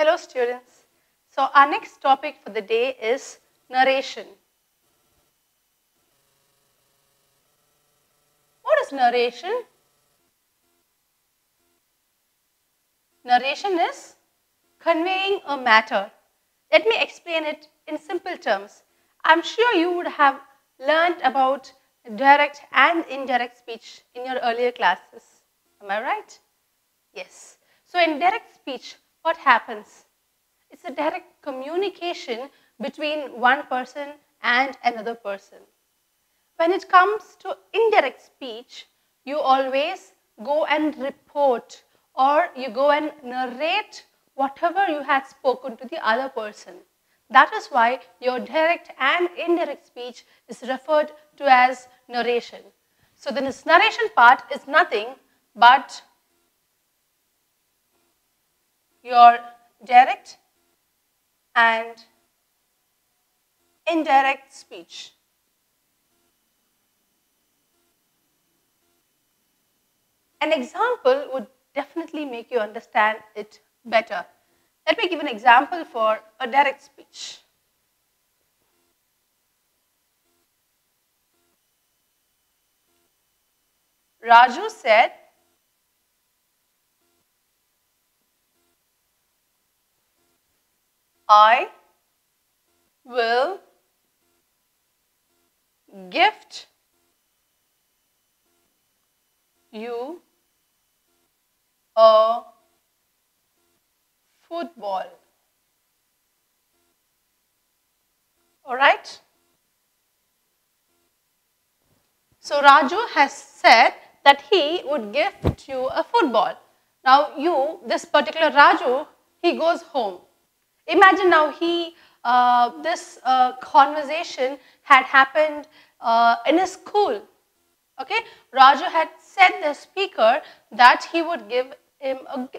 Hello students. So our next topic for the day is narration. What is narration? Narration is conveying a matter. Let me explain it in simple terms. I'm sure you would have learned about direct and indirect speech in your earlier classes. Am I right? Yes. So in direct speech, what happens? It's a direct communication between one person and another person. When it comes to indirect speech, you always go and report or you go and narrate whatever you had spoken to the other person. That is why your direct and indirect speech is referred to as narration. So this narration part is nothing but your direct and indirect speech. An example would definitely make you understand it better. Let me give an example for a direct speech. Raju said, I will gift you a football. All right? So Raju has said that he would gift you a football. Now this particular Raju, he goes home. Imagine now this conversation had happened in a school. Okay, Raju had said the speaker that he would give him a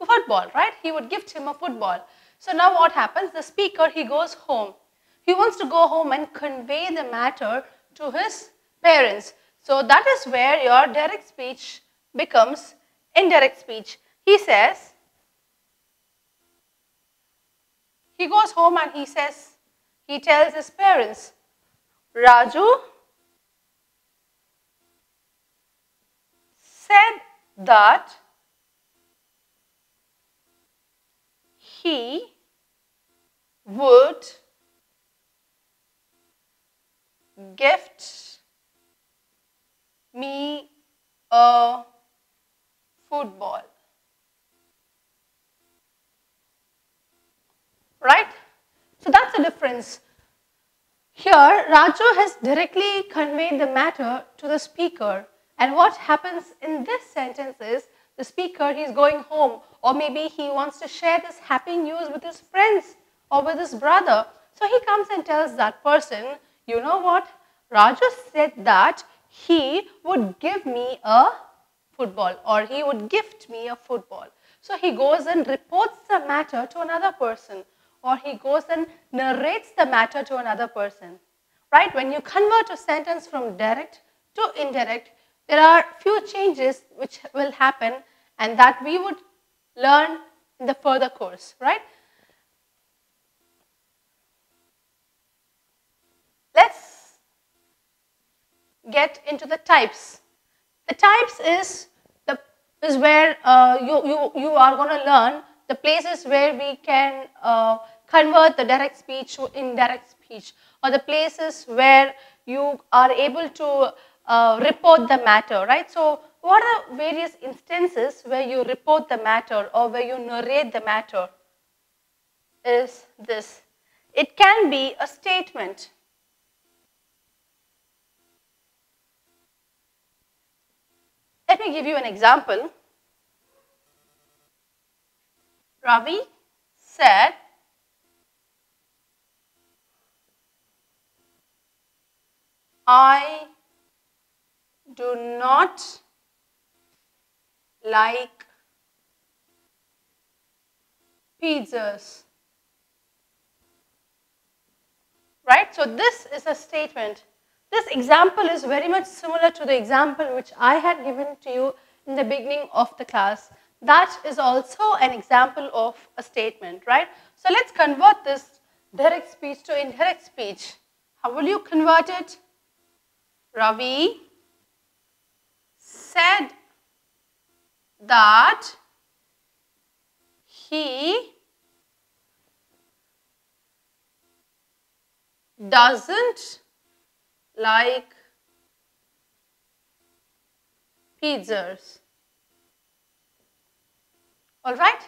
football, right? He would gift him a football. So now what happens? The speaker, he goes home. He wants to go home and convey the matter to his parents. So that is where your direct speech becomes indirect speech. He says, he goes home and he tells his parents, Raju said that he would gift me a football. Right? So that's the difference. Here, Raju has directly conveyed the matter to the speaker. And what happens in this sentence is, the speaker, he's going home, or maybe he wants to share this happy news with his friends or with his brother. So he comes and tells that person, you know what? Raju said that he would give me a football, or he would gift me a football. So he goes and reports the matter to another person, or he goes and narrates the matter to another person. Right? When you convert a sentence from direct to indirect, there are few changes which will happen and that we would learn in the further course, right? Let's get into the types. The types is where you are going to learn the places where we can convert the direct speech to indirect speech, or the places where you are able to report the matter, right? So what are various instances where you report the matter or where you narrate the matter? Is this. It can be a statement. Let me give you an example. Ravi said, I do not like pizzas. Right? So this is a statement. This example is very much similar to the example which I had given to you in the beginning of the class. That is also an example of a statement, right? So let's convert this direct speech to indirect speech. How will you convert it? Ravi said that he doesn't like pizzas. All right?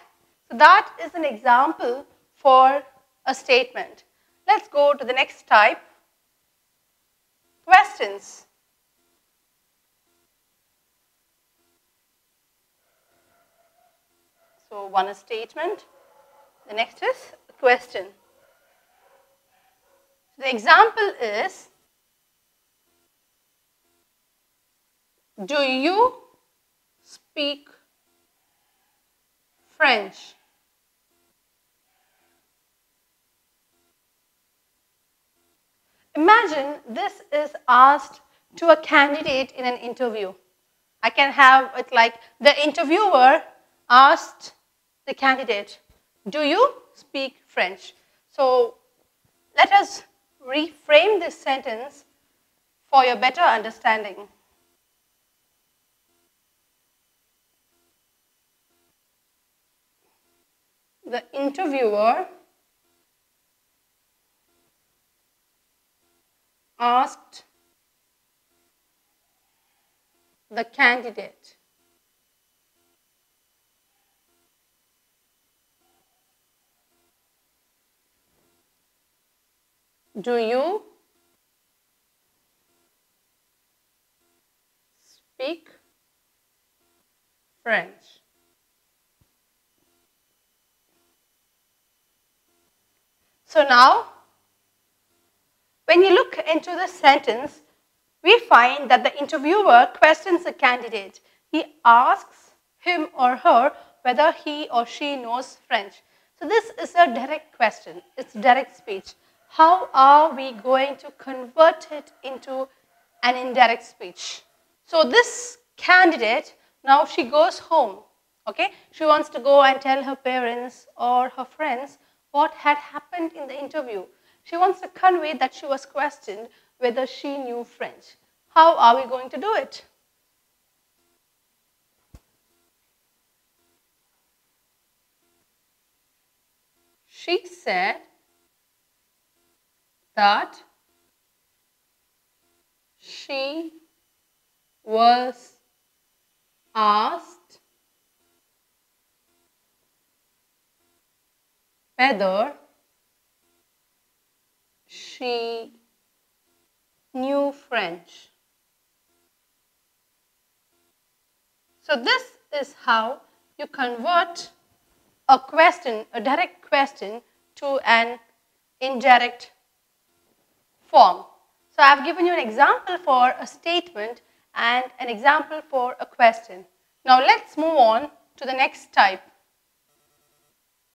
So that is an example for a statement. Let's go to the next type. Questions. So one is statement, the next is a question. The example is, do you speak French? Imagine this is asked to a candidate in an interview. I can have it like the interviewer asked the candidate, do you speak French? So let us reframe this sentence for your better understanding. The interviewer asked the candidate, do you speak French? So now, when you look into the sentence, we find that the interviewer questions the candidate. He asks him or her whether he or she knows French. So this is a direct question. It's direct speech. How are we going to convert it into an indirect speech? So this candidate, now she goes home. Okay? She wants to go and tell her parents or her friends what had happened in the interview. She wants to convey that she was questioned whether she knew French. How are we going to do it? She said that she was asked whether she knew French. So this is how you convert a question, a direct question, to an indirect form. So I have given you an example for a statement and an example for a question. Now let's move on to the next type.